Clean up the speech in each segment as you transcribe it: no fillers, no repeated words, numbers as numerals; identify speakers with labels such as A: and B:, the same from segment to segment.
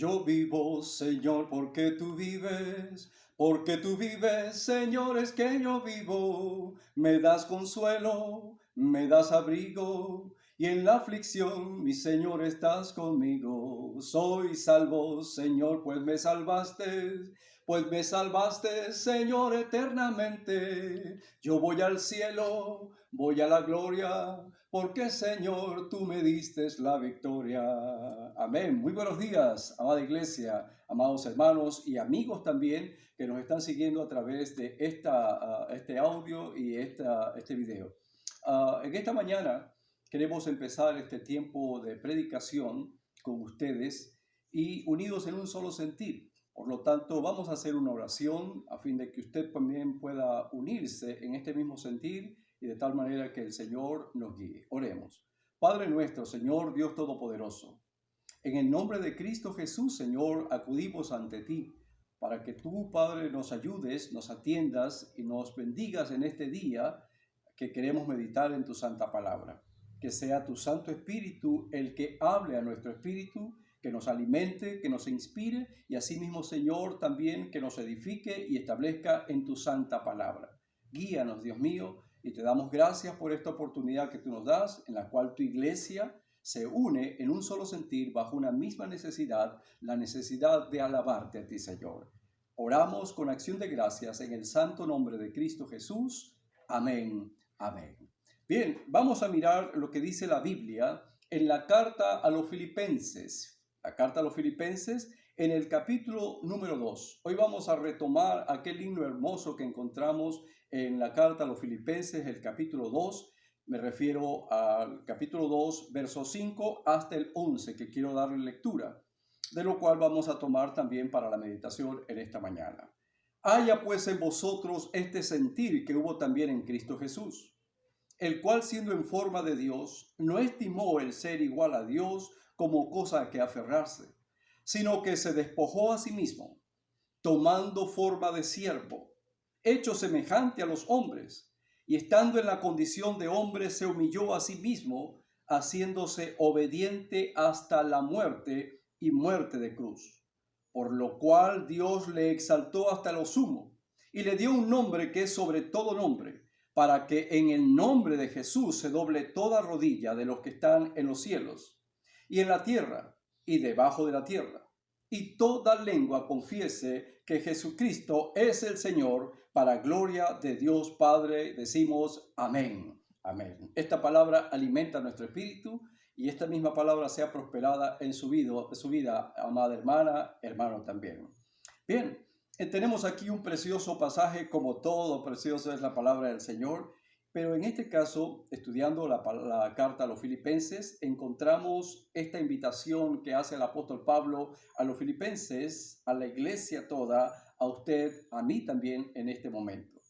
A: Yo vivo, Señor, porque tú vives, Señor, es que yo vivo. Me das consuelo, me das abrigo, y en la aflicción, mi Señor, estás conmigo. Soy salvo, Señor, pues me salvaste, Señor, eternamente. Yo voy al cielo, voy a la gloria, porque Señor, tú me diste la victoria. Amén. Muy buenos días, amada iglesia, amados hermanos y amigos también que nos están siguiendo a través de este audio y este video. En esta mañana queremos empezar este tiempo de predicación con ustedes y unidos en un solo sentir. Por lo tanto, vamos a hacer una oración a fin de que usted también pueda unirse en este mismo sentir y de tal manera que el Señor nos guíe. Oremos. Padre nuestro, Señor Dios Todopoderoso, en el nombre de Cristo Jesús, Señor, acudimos ante ti para que tú, Padre, nos ayudes, nos atiendas y nos bendigas en este día que queremos meditar en tu santa palabra. Que sea tu Santo Espíritu el que hable a nuestro espíritu, que nos alimente, que nos inspire y asimismo, Señor, también que nos edifique y establezca en tu santa palabra. Guíanos, Dios mío, y te damos gracias por esta oportunidad que tú nos das, en la cual tu iglesia se une en un solo sentir bajo una misma necesidad, la necesidad de alabarte a ti, Señor. Oramos con acción de gracias en el santo nombre de Cristo Jesús. Amén. Amén. Bien, vamos a mirar lo que dice la Biblia en la carta a los Filipenses. La carta a los Filipenses en el capítulo número 2. Hoy vamos a retomar aquel himno hermoso que encontramos en la carta a los Filipenses, el capítulo 2. Me refiero al capítulo 2, verso 5 hasta el 11, que quiero darle lectura, de lo cual vamos a tomar también para la meditación en esta mañana. Haya pues en vosotros este sentir que hubo también en Cristo Jesús, el cual siendo en forma de Dios, no estimó el ser igual a Dios como cosa a que aferrarse, sino que se despojó a sí mismo, tomando forma de siervo, hecho semejante a los hombres, y estando en la condición de hombre se humilló a sí mismo, haciéndose obediente hasta la muerte y muerte de cruz. Por lo cual Dios le exaltó hasta lo sumo, y le dio un nombre que es sobre todo nombre, para que en el nombre de Jesús se doble toda rodilla de los que están en los cielos, y en la tierra, y debajo de la tierra, y toda lengua confiese que Jesucristo es el Señor, para gloria de Dios Padre. Decimos amén. Amén. Esta palabra alimenta nuestro espíritu y esta misma palabra sea prosperada en su vida, amada hermana, hermano también. Bien, tenemos aquí un precioso pasaje, como todo precioso es la palabra del Señor, pero en este caso, estudiando la carta a los Filipenses, encontramos esta invitación que hace el apóstol Pablo a los Filipenses, a la iglesia toda, a usted, a mí también en este momento.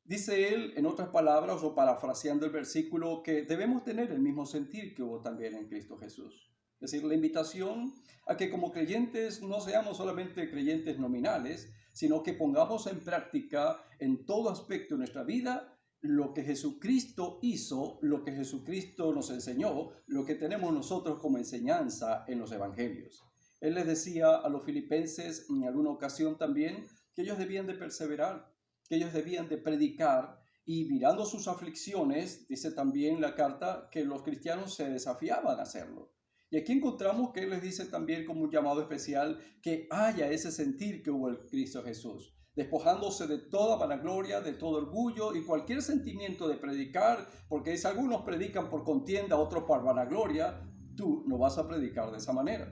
A: Dice él, en otras palabras, o parafraseando el versículo, que debemos tener el mismo sentir que hubo también en Cristo Jesús. Es decir, la invitación a que como creyentes no seamos solamente creyentes nominales, sino que pongamos en práctica en todo aspecto de nuestra vida lo que Jesucristo hizo, lo que Jesucristo nos enseñó, lo que tenemos nosotros como enseñanza en los evangelios. Él les decía a los filipenses en alguna ocasión también que ellos debían de perseverar, que ellos debían de predicar, y mirando sus aflicciones, dice también la carta que los cristianos se desafiaban a hacerlo. Y aquí encontramos que él les dice también como un llamado especial que haya ese sentir que hubo en Cristo Jesús, despojándose de toda vanagloria, de todo orgullo y cualquier sentimiento de predicar, porque dice, algunos predican por contienda, otros por vanagloria. Tú no vas a predicar de esa manera.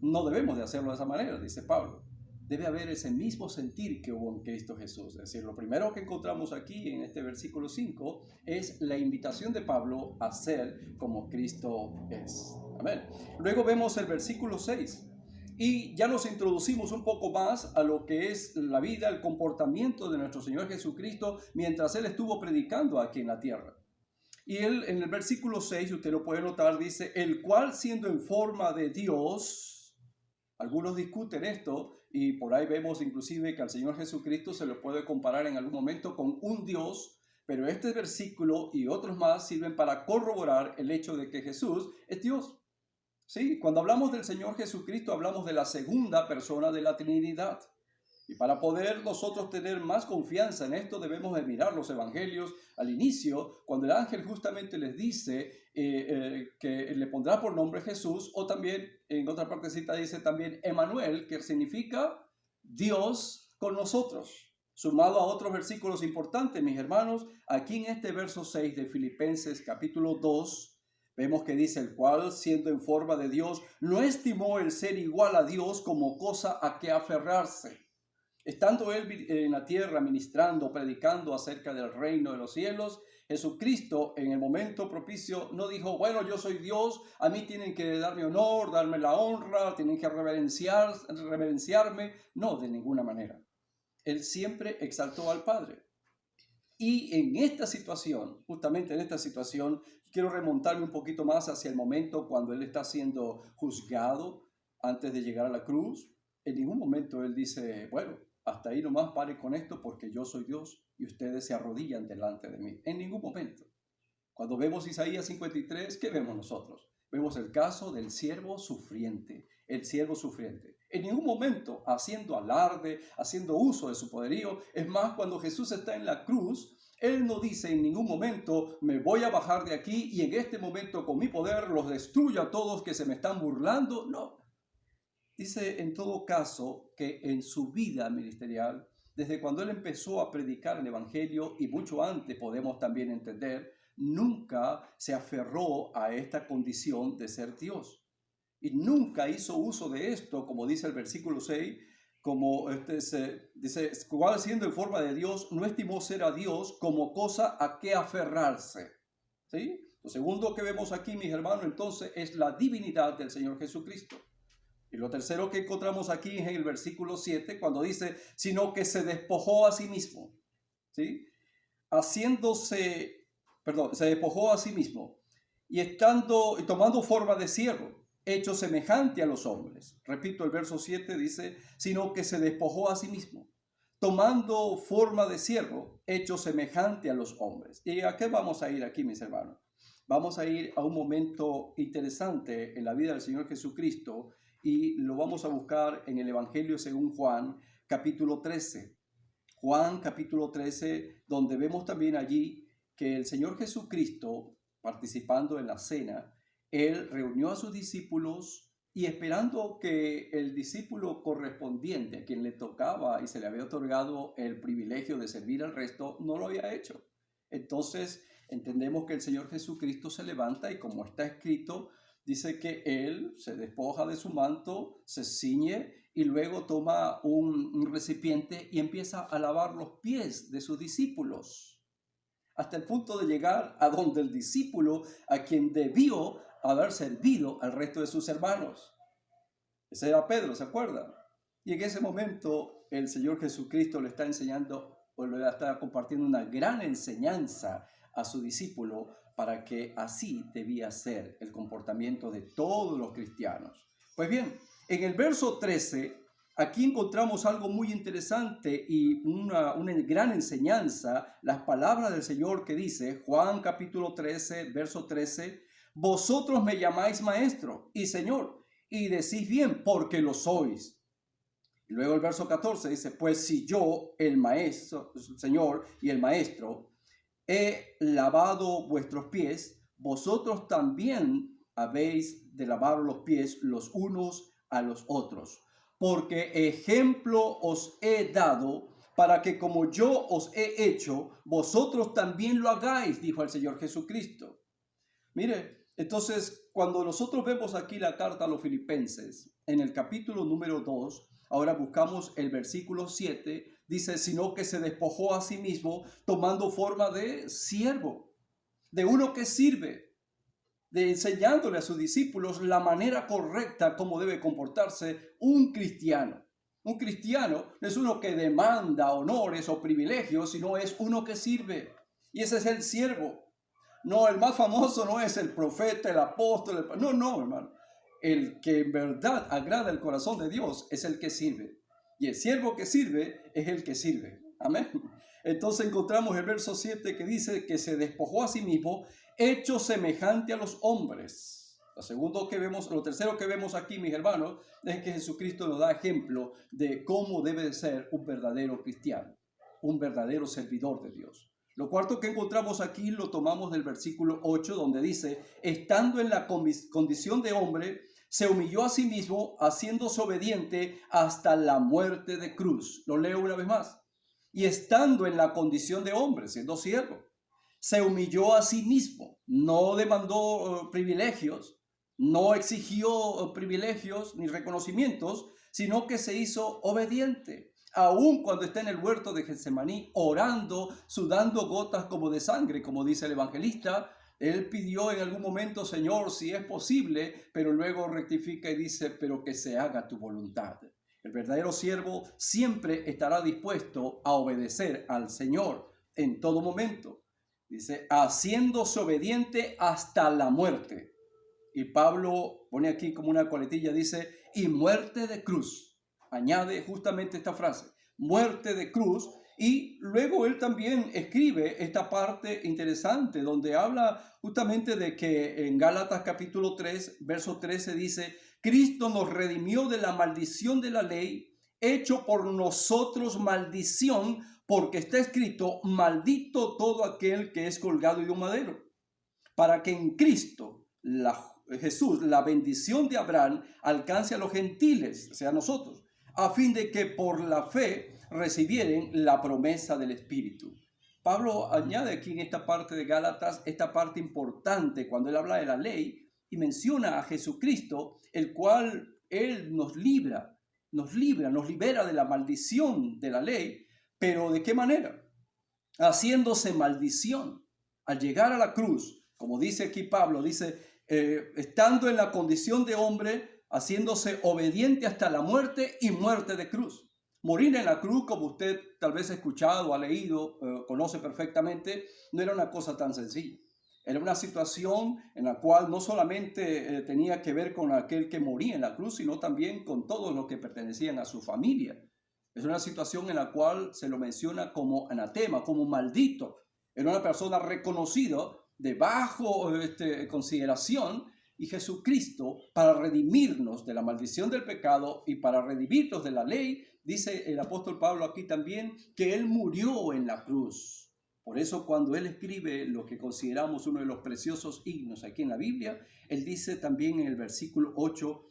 A: No debemos de hacerlo de esa manera, dice Pablo. Debe haber ese mismo sentir que hubo en Cristo Jesús. Es decir, lo primero que encontramos aquí en este versículo 5 es la invitación de Pablo a ser como Cristo es. Amén. Luego vemos el versículo 6 y ya nos introducimos un poco más a lo que es la vida, el comportamiento de nuestro Señor Jesucristo mientras Él estuvo predicando aquí en la tierra. Y él en el versículo 6, usted lo puede notar, dice, el cual siendo en forma de Dios. Algunos discuten esto y por ahí vemos inclusive que al Señor Jesucristo se lo puede comparar en algún momento con un Dios, pero este versículo y otros más sirven para corroborar el hecho de que Jesús es Dios. O Sí, cuando hablamos del Señor Jesucristo, hablamos de la segunda persona de la Trinidad. Y para poder nosotros tener más confianza en esto, debemos de mirar los evangelios al inicio, cuando el ángel justamente les dice que le pondrá por nombre Jesús, o también en otra partecita dice también Emmanuel, que significa Dios con nosotros. Sumado a otros versículos importantes, mis hermanos, aquí en este verso 6 de Filipenses capítulo 2, vemos que dice, el cual, siendo en forma de Dios, no estimó el ser igual a Dios como cosa a que aferrarse. Estando él en la tierra ministrando, predicando acerca del reino de los cielos, Jesucristo en el momento propicio no dijo, bueno, yo soy Dios, a mí tienen que darme honor, darme la honra, tienen que reverenciarme. No, de ninguna manera. Él siempre exaltó al Padre. Y en esta situación, justamente en esta situación, quiero remontarme un poquito más hacia el momento cuando él está siendo juzgado antes de llegar a la cruz. En ningún momento él dice, bueno, hasta ahí nomás pare con esto porque yo soy Dios y ustedes se arrodillan delante de mí. En ningún momento. Cuando vemos Isaías 53, ¿qué vemos nosotros? Vemos el caso del siervo sufriente, el siervo sufriente. En ningún momento haciendo alarde, haciendo uso de su poderío. Es más, cuando Jesús está en la cruz, Él no dice en ningún momento, me voy a bajar de aquí y en este momento con mi poder los destruyo a todos que se me están burlando. No. Dice en todo caso que en su vida ministerial, desde cuando Él empezó a predicar el Evangelio y mucho antes podemos también entender, nunca se aferró a esta condición de ser Dios. Y nunca hizo uso de esto, como dice el versículo 6, como dice, cual siendo en forma de Dios, no estimó ser a Dios como cosa a que aferrarse. ¿Sí? Lo segundo que vemos aquí, mis hermanos, entonces, es la divinidad del Señor Jesucristo. Y lo tercero que encontramos aquí es en el versículo 7, cuando dice, sino que se despojó a sí mismo. ¿Sí? Se despojó a sí mismo y tomando forma de siervo, hecho semejante a los hombres. Repito, el verso 7 dice, sino que se despojó a sí mismo, tomando forma de siervo, hecho semejante a los hombres. ¿Y a qué vamos a ir aquí, mis hermanos? Vamos a ir a un momento interesante en la vida del Señor Jesucristo y lo vamos a buscar en el Evangelio según Juan, capítulo 13. Juan capítulo 13, donde vemos también allí que el Señor Jesucristo, participando en la cena, Él reunió a sus discípulos y esperando que el discípulo correspondiente, a quien le tocaba y se le había otorgado el privilegio de servir al resto, no lo había hecho. Entonces entendemos que el Señor Jesucristo se levanta y como está escrito, dice que Él se despoja de su manto, se ciñe y luego toma un recipiente y empieza a lavar los pies de sus discípulos, hasta el punto de llegar a donde el discípulo a quien debió haber servido al resto de sus hermanos. Ese era Pedro, ¿se acuerdan? Y en ese momento el Señor Jesucristo le está enseñando o le está compartiendo una gran enseñanza a su discípulo para que así debía ser el comportamiento de todos los cristianos. Pues bien, en el verso 13, aquí encontramos algo muy interesante y una gran enseñanza, las palabras del Señor que dice, Juan capítulo 13, verso 13, vosotros me llamáis maestro y Señor, y decís bien, porque lo sois. Luego el verso 14 dice, pues si yo, el maestro, el Señor y el maestro, he lavado vuestros pies, vosotros también habéis de lavar los pies los unos a los otros. Porque ejemplo os he dado para que como yo os he hecho, vosotros también lo hagáis, dijo el Señor Jesucristo. Mire, entonces cuando nosotros vemos aquí la carta a los filipenses, en el capítulo número 2, ahora buscamos el versículo 7, dice, sino que se despojó a sí mismo tomando forma de siervo, de uno que sirve, de enseñándole a sus discípulos la manera correcta como debe comportarse un cristiano. Un cristiano no es uno que demanda honores o privilegios, sino es uno que sirve. Y ese es el siervo. No, el más famoso no es el profeta, el apóstol, no, hermano. El que en verdad agrada el corazón de Dios es el que sirve. Y el siervo que sirve es el que sirve. Amén. Entonces encontramos el verso 7 que dice que se despojó a sí mismo, hecho semejante a los hombres. Lo tercero que vemos aquí, mis hermanos, es que Jesucristo nos da ejemplo de cómo debe de ser un verdadero cristiano, un verdadero servidor de Dios. Lo cuarto que encontramos aquí lo tomamos del versículo 8, donde dice, estando en la condición de hombre, se humilló a sí mismo, haciéndose obediente hasta la muerte de cruz. Lo leo una vez más. Y estando en la condición de hombre, siendo siervo, se humilló a sí mismo, no demandó privilegios, no exigió privilegios ni reconocimientos, sino que se hizo obediente. Aun cuando está en el huerto de Getsemaní, orando, sudando gotas como de sangre, como dice el evangelista, él pidió en algún momento, Señor, si es posible, pero luego rectifica y dice, pero que se haga tu voluntad. El verdadero siervo siempre estará dispuesto a obedecer al Señor en todo momento. Dice, haciéndose obediente hasta la muerte. Y Pablo pone aquí como una coletilla, dice, y muerte de cruz. Añade justamente esta frase, muerte de cruz. Y luego él también escribe esta parte interesante donde habla justamente de que en Gálatas capítulo 3, verso 13 dice, Cristo nos redimió de la maldición de la ley, hecho por nosotros maldición, porque está escrito, maldito todo aquel que es colgado de un madero, para que en Cristo, Jesús, la bendición de Abraham alcance a los gentiles, o sea, a nosotros, a fin de que por la fe recibieren la promesa del Espíritu. Pablo añade aquí en esta parte de Gálatas, esta parte importante cuando él habla de la ley y menciona a Jesucristo, el cual él nos libera de la maldición de la ley. ¿Pero de qué manera? Haciéndose maldición. Al llegar a la cruz, como dice aquí Pablo, dice, estando en la condición de hombre, haciéndose obediente hasta la muerte y muerte de cruz. Morir en la cruz, como usted tal vez ha escuchado, ha leído, conoce perfectamente, no era una cosa tan sencilla. Era una situación en la cual no solamente tenía que ver con aquel que moría en la cruz, sino también con todos los que pertenecían a su familia. Es una situación en la cual se lo menciona como anatema, como maldito. Era una persona reconocida de bajo consideración, y Jesucristo, para redimirnos de la maldición del pecado y para redimirnos de la ley, dice el apóstol Pablo aquí también, que Él murió en la cruz. Por eso cuando Él escribe lo que consideramos uno de los preciosos himnos aquí en la Biblia, Él dice también en el versículo 8,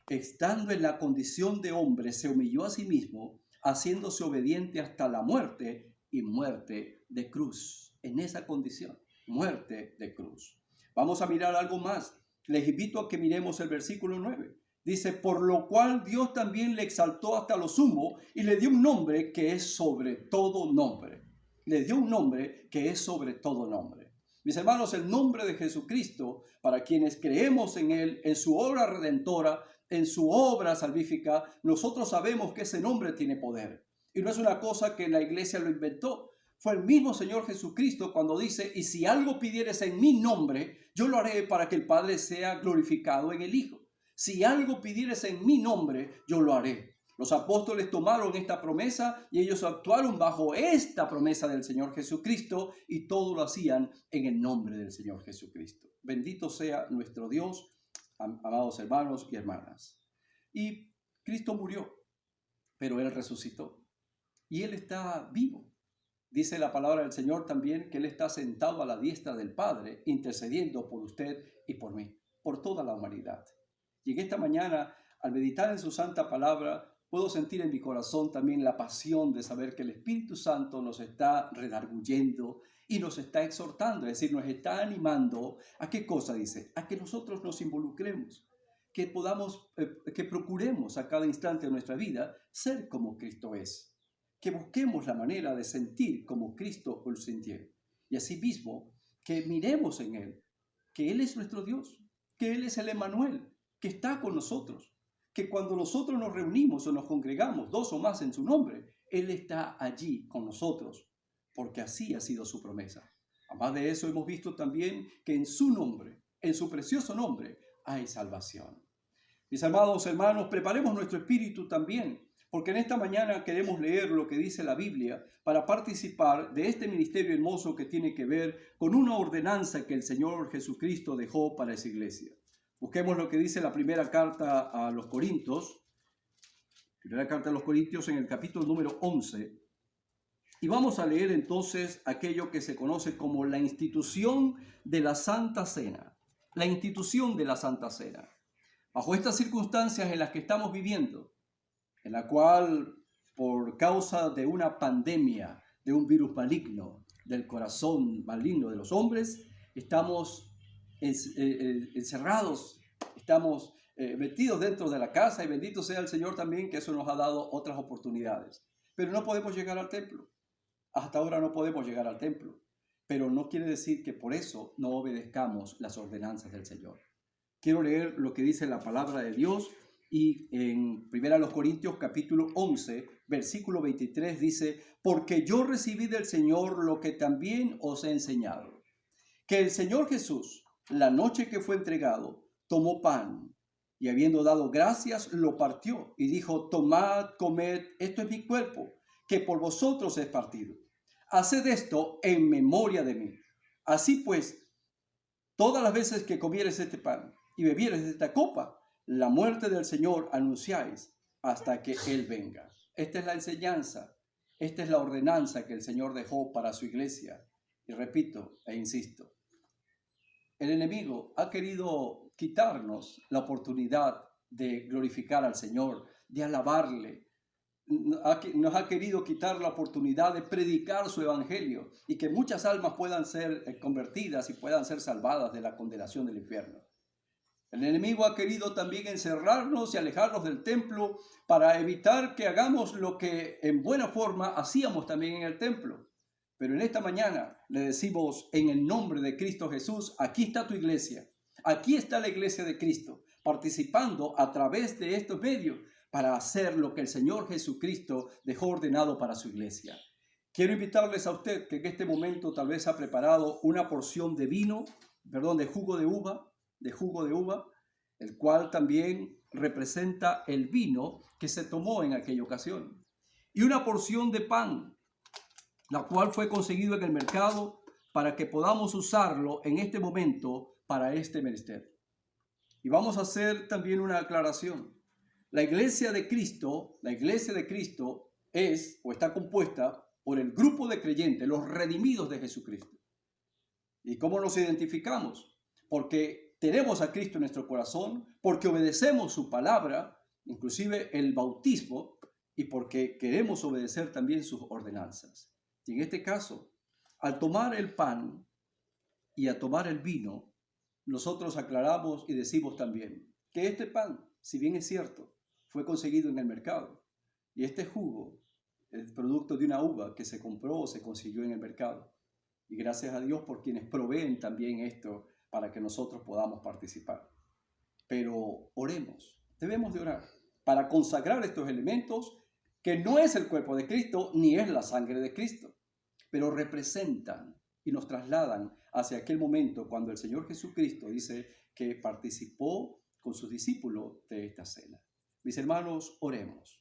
A: estando en la condición de hombre, se humilló a sí mismo, haciéndose obediente hasta la muerte y muerte de cruz. En esa condición, muerte de cruz. Vamos a mirar algo más. Les invito a que miremos el versículo 9. Dice, por lo cual Dios también le exaltó hasta lo sumo y le dio un nombre que es sobre todo nombre. Le dio un nombre que es sobre todo nombre. Mis hermanos, el nombre de Jesucristo, para quienes creemos en Él, en su obra redentora, en su obra salvífica, nosotros sabemos que ese nombre tiene poder. Y no es una cosa que la iglesia lo inventó. Fue el mismo Señor Jesucristo cuando dice, y si algo pidieres en mi nombre, yo lo haré para que el Padre sea glorificado en el Hijo. Si algo pidieres en mi nombre, yo lo haré. Los apóstoles tomaron esta promesa y ellos actuaron bajo esta promesa del Señor Jesucristo y todo lo hacían en el nombre del Señor Jesucristo. Bendito sea nuestro Dios, amados hermanos y hermanas. Y Cristo murió, pero Él resucitó y Él está vivo. Dice la palabra del Señor también que Él está sentado a la diestra del Padre, intercediendo por usted y por mí, por toda la humanidad. Y en esta mañana, al meditar en su santa palabra, puedo sentir en mi corazón también la pasión de saber que el Espíritu Santo nos está redarguyendo y nos está exhortando, es decir, nos está animando. ¿A qué cosa dice? A que nosotros nos involucremos, que podamos, que procuremos a cada instante de nuestra vida ser como Cristo es. Que busquemos la manera de sentir como Cristo lo sintió. Y asimismo, que miremos en Él, que Él es nuestro Dios, que Él es el Emmanuel, que está con nosotros, que cuando nosotros nos reunimos o nos congregamos, dos o más en su nombre, Él está allí con nosotros, porque así ha sido su promesa. Además de eso, hemos visto también que en su nombre, en su precioso nombre, hay salvación. Mis amados hermanos, preparemos nuestro espíritu también, porque en esta mañana queremos leer lo que dice la Biblia para participar de este ministerio hermoso que tiene que ver con una ordenanza que el Señor Jesucristo dejó para esa iglesia. Busquemos lo que dice la primera carta a los Corintios, en el capítulo número 11, y vamos a leer entonces aquello que se conoce como la institución de la Santa Cena. La institución de la Santa Cena. Bajo estas circunstancias en las que estamos viviendo, en la cual por causa de una pandemia, de un virus maligno, del corazón maligno de los hombres, estamos encerrados, estamos metidos dentro de la casa, y bendito sea el Señor también que eso nos ha dado otras oportunidades. Pero no podemos llegar al templo. Hasta ahora no podemos llegar al templo, pero no quiere decir que por eso no obedezcamos las ordenanzas del Señor. Quiero leer lo que dice la palabra de Dios, y en 1 Corintios capítulo 11, versículo 23 dice: porque yo recibí del Señor lo que también os he enseñado, que el Señor Jesús, la noche que fue entregado, tomó pan, y habiendo dado gracias, lo partió, y dijo: tomad, comed, esto es mi cuerpo, que por vosotros es partido. Haced esto en memoria de mí. Así pues, todas las veces que comieres este pan y bebieres esta copa, la muerte del Señor anunciáis hasta que Él venga. Esta es la enseñanza, esta es la ordenanza que el Señor dejó para su iglesia. Y repito e insisto, el enemigo ha querido quitarnos la oportunidad de glorificar al Señor, de alabarle. Nos ha querido quitar la oportunidad de predicar su evangelio y que muchas almas puedan ser convertidas y puedan ser salvadas de la condenación del infierno. El enemigo ha querido también encerrarnos y alejarnos del templo para evitar que hagamos lo que en buena forma hacíamos también en el templo. Pero en esta mañana le decimos, en el nombre de Cristo Jesús: aquí está tu iglesia, aquí está la iglesia de Cristo, participando a través de estos medios para hacer lo que el Señor Jesucristo dejó ordenado para su iglesia. Quiero invitarles a usted que en este momento tal vez ha preparado una porción de de jugo de uva, el cual también representa el vino que se tomó en aquella ocasión, y una porción de pan, la cual fue conseguido en el mercado para que podamos usarlo en este momento para este menester. Y vamos a hacer también una aclaración. La iglesia de Cristo es o está compuesta por el grupo de creyentes, los redimidos de Jesucristo. ¿Y cómo nos identificamos? Porque tenemos a Cristo en nuestro corazón, porque obedecemos su palabra, inclusive el bautismo, y porque queremos obedecer también sus ordenanzas. Y en este caso, al tomar el pan y a tomar el vino, nosotros aclaramos y decimos también que este pan, si bien es cierto, fue conseguido en el mercado, y este jugo es producto de una uva que se compró o se consiguió en el mercado. Y gracias a Dios por quienes proveen también esto para que nosotros podamos participar. Pero oremos, debemos de orar para consagrar estos elementos, que no es el cuerpo de Cristo ni es la sangre de Cristo, pero representan y nos trasladan hacia aquel momento cuando el Señor Jesucristo dice que participó con sus discípulos de esta cena. Mis hermanos, oremos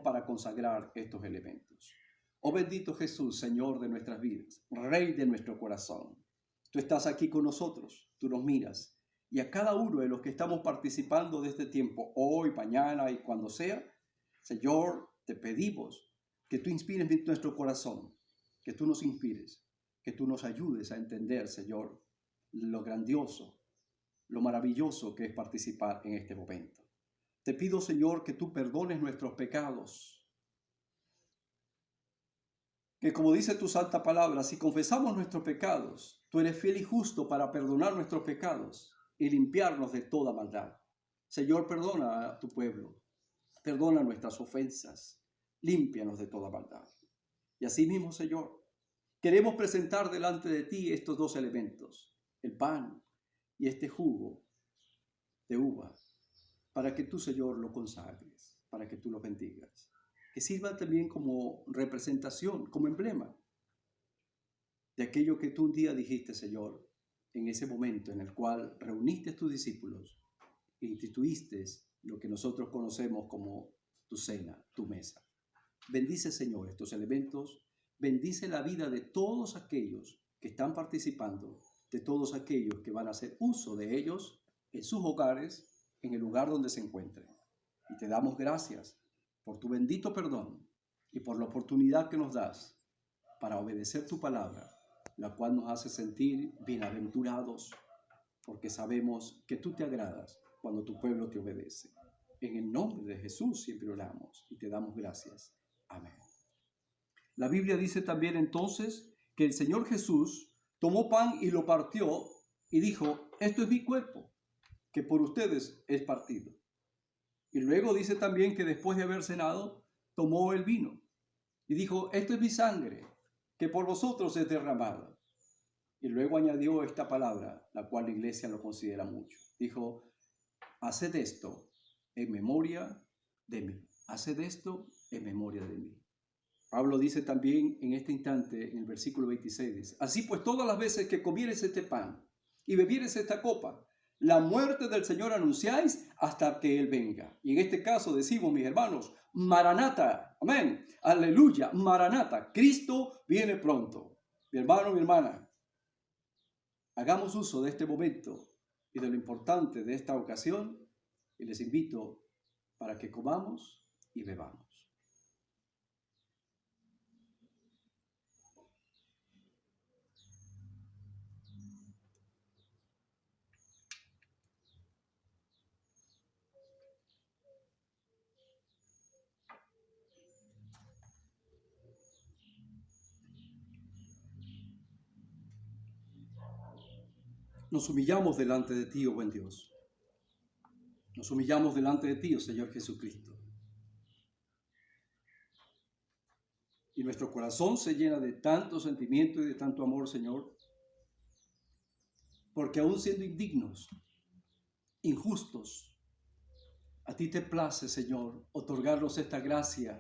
A: para consagrar estos elementos. Oh bendito Jesús, Señor de nuestras vidas, Rey de nuestro corazón, tú estás aquí con nosotros, tú nos miras, y a cada uno de los que estamos participando de este tiempo, hoy, mañana y cuando sea, Señor, te pedimos que tú inspires nuestro corazón, que tú nos inspires, que tú nos ayudes a entender, Señor, lo grandioso, lo maravilloso que es participar en este momento. Te pido, Señor, que tú perdones nuestros pecados, que como dice tu santa palabra, si confesamos nuestros pecados, tú eres fiel y justo para perdonar nuestros pecados y limpiarnos de toda maldad. Señor, perdona a tu pueblo, perdona nuestras ofensas, límpianos de toda maldad. Y así mismo, Señor, queremos presentar delante de ti estos dos elementos, el pan y este jugo de uva, para que tú, Señor, lo consagres, para que tú lo bendigas. Que sirva también como representación, como emblema de aquello que tú un día dijiste, Señor, en ese momento en el cual reuniste a tus discípulos e instituiste lo que nosotros conocemos como tu cena, tu mesa. Bendice, Señor, estos elementos, bendice la vida de todos aquellos que están participando, de todos aquellos que van a hacer uso de ellos, en sus hogares, en el lugar donde se encuentren. Y te damos gracias por tu bendito perdón y por la oportunidad que nos das para obedecer tu palabra, la cual nos hace sentir bienaventurados, porque sabemos que tú te agradas cuando tu pueblo te obedece. En el nombre de Jesús siempre oramos y te damos gracias. Amén. La Biblia dice también entonces que el Señor Jesús tomó pan y lo partió y dijo: esto es mi cuerpo, que por ustedes es partido. Y luego dice también que después de haber cenado, tomó el vino y dijo: esto es mi sangre, que por vosotros es derramada. Y luego añadió esta palabra, la cual la iglesia lo considera mucho. Dijo: haced esto en memoria de mí. Haced esto en memoria de mí. Pablo dice también en este instante, en el versículo 26, dice: así pues, todas las veces que comieres este pan y bebieres esta copa, la muerte del Señor anunciáis hasta que Él venga. Y en este caso decimos, mis hermanos, Maranata, amén, aleluya, Maranata, Cristo viene pronto. Mi hermano, mi hermana, hagamos uso de este momento y de lo importante de esta ocasión, y les invito para que comamos y bebamos. Nos humillamos delante de ti, oh buen Dios. Nos humillamos delante de ti, oh Señor Jesucristo. Y nuestro corazón se llena de tanto sentimiento y de tanto amor, Señor, porque aún siendo indignos, injustos, a ti te place, Señor, otorgarnos esta gracia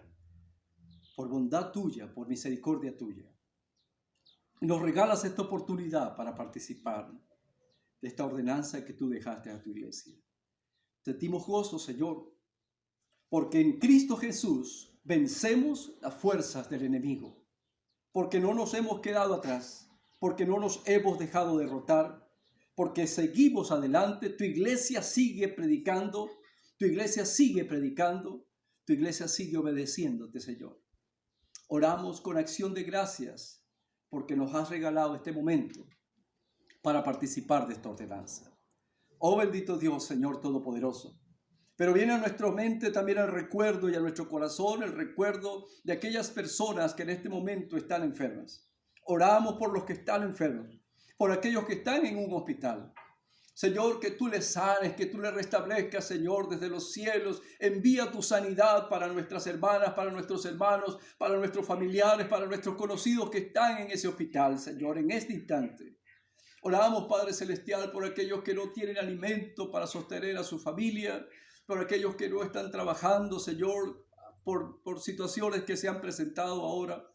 A: por bondad tuya, por misericordia tuya. Y nos regalas esta oportunidad para participar de esta ordenanza que tú dejaste a tu iglesia. Sentimos gozo, Señor, porque en Cristo Jesús vencemos las fuerzas del enemigo, porque no nos hemos quedado atrás, porque no nos hemos dejado derrotar, porque seguimos adelante. Tu iglesia sigue predicando, tu iglesia sigue predicando, tu iglesia sigue obedeciéndote, Señor. Oramos con acción de gracias porque nos has regalado este momento para participar de esta ordenanza. Oh bendito Dios, Señor Todopoderoso. Pero viene a nuestra mente también el recuerdo y a nuestro corazón el recuerdo de aquellas personas que en este momento están enfermas. Oramos por los que están enfermos, por aquellos que están en un hospital. Señor, que tú les sanes, que tú les restablezcas, Señor, desde los cielos. Envía tu sanidad para nuestras hermanas, para nuestros hermanos, para nuestros familiares, para nuestros conocidos que están en ese hospital, Señor, en este instante. Oramos, Padre Celestial, por aquellos que no tienen alimento para sostener a su familia, por aquellos que no están trabajando, Señor, por situaciones que se han presentado ahora.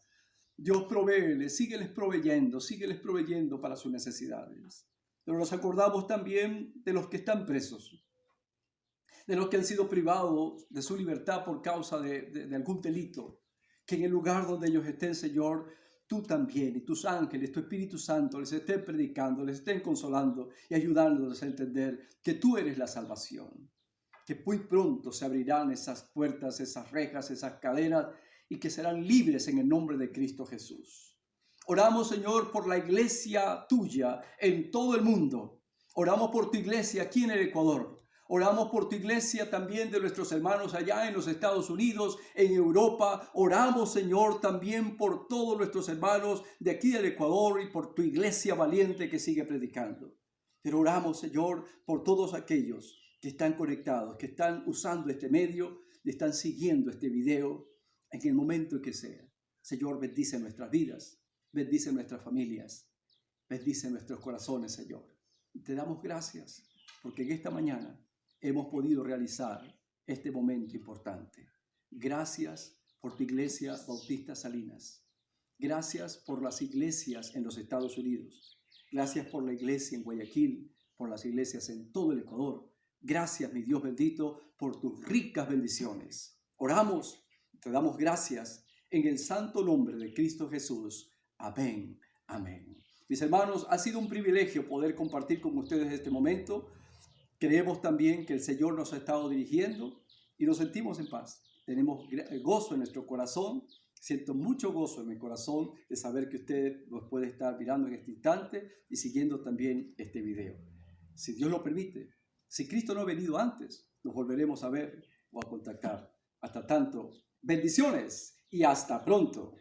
A: Dios provéeles, sígueles proveyendo para sus necesidades. Pero nos acordamos también de los que están presos, de los que han sido privados de su libertad por causa de algún delito, que en el lugar donde ellos estén, Señor, tú también y tus ángeles, tu Espíritu Santo les estén predicando, les estén consolando y ayudándoles a entender que tú eres la salvación, que muy pronto se abrirán esas puertas, esas rejas, esas cadenas y que serán libres en el nombre de Cristo Jesús. Oramos, Señor, por la iglesia tuya en todo el mundo. Oramos por tu iglesia aquí en el Ecuador. Oramos por tu iglesia también de nuestros hermanos allá en los Estados Unidos, en Europa. Oramos, Señor, también por todos nuestros hermanos de aquí del Ecuador y por tu iglesia valiente que sigue predicando. Pero oramos, Señor, por todos aquellos que están conectados, que están usando este medio, que están siguiendo este video en el momento que sea. Señor, bendice nuestras vidas. Bendice nuestras familias, bendice nuestros corazones, Señor. Te damos gracias porque en esta mañana hemos podido realizar este momento importante. Gracias por tu iglesia Bautista Salinas. Gracias por las iglesias en los Estados Unidos. Gracias por la iglesia en Guayaquil, por las iglesias en todo el Ecuador. Gracias, mi Dios bendito, por tus ricas bendiciones. Oramos, te damos gracias en el santo nombre de Cristo Jesús. Amén, amén. Mis hermanos, ha sido un privilegio poder compartir con ustedes este momento. Creemos también que el Señor nos ha estado dirigiendo y nos sentimos en paz. Tenemos gozo en nuestro corazón. Siento mucho gozo en mi corazón de saber que usted nos puede estar mirando en este instante y siguiendo también este video. Si Dios lo permite, si Cristo no ha venido antes, nos volveremos a ver o a contactar. Hasta tanto, bendiciones y hasta pronto.